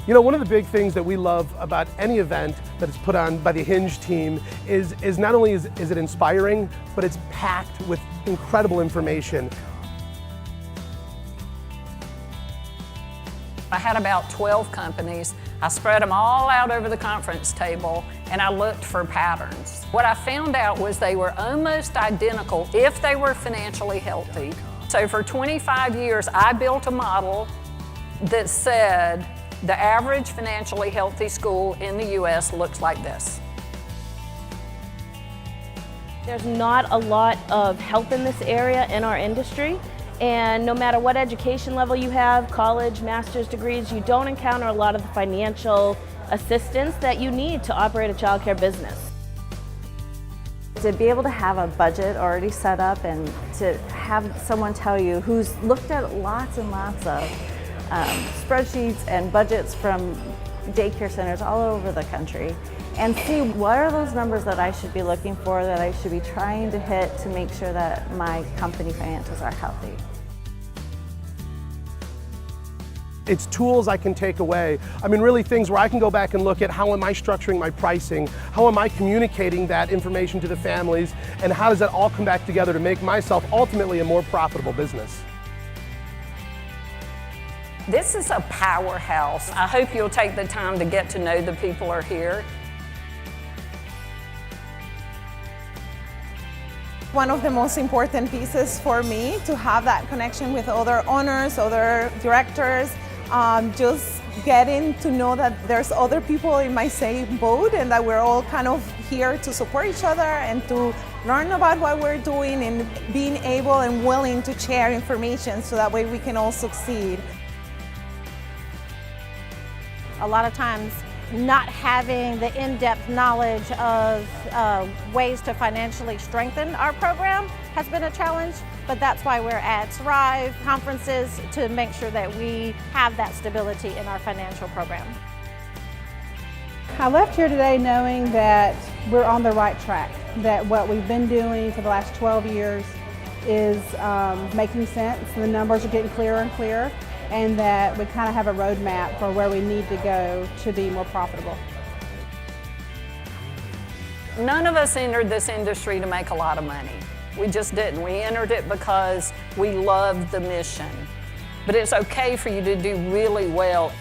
You know, one of the big things that we love about any event that is put on by the Hinge team is not only is it inspiring, but it's packed with incredible information. I had about 12 companies. I spread them all out over the conference table and I looked for patterns. What I found out was they were almost identical if they were financially healthy. So for 25 years, I built a model that said the average financially healthy school in the US looks like this. There's not a lot of help in this area in our industry. And no matter what education level you have, college, master's degrees, you don't encounter a lot of the financial assistance that you need to operate a childcare business. To be able to have a budget already set up and to have someone tell you who's looked at lots and lots of spreadsheets and budgets from daycare centers all over the country and see what are those numbers that I should be looking for, that I should be trying to hit to make sure that my company financials are healthy. It's tools I can take away. I mean, really things where I can go back and look at how am I structuring my pricing, how am I communicating that information to the families, and how does that all come back together to make myself ultimately a more profitable business. This is a powerhouse. I hope you'll take the time to get to know the people who are here. One of the most important pieces for me to have that connection with other owners, other directors, just getting to know that there's other people in my same boat and that we're all kind of here to support each other and to learn about what we're doing and being able and willing to share information so that way we can all succeed. A lot of times, not having the in-depth knowledge of ways to financially strengthen our program has been a challenge, but that's why we're at Thrive conferences to make sure that we have that stability in our financial program. I left here today knowing that we're on the right track, that what we've been doing for the last 12 years is making sense. The numbers are getting clearer and clearer, and that we kind of have a roadmap for where we need to go to be more profitable. None of us entered this industry to make a lot of money. We just didn't. We entered it because we loved the mission. But it's okay for you to do really well.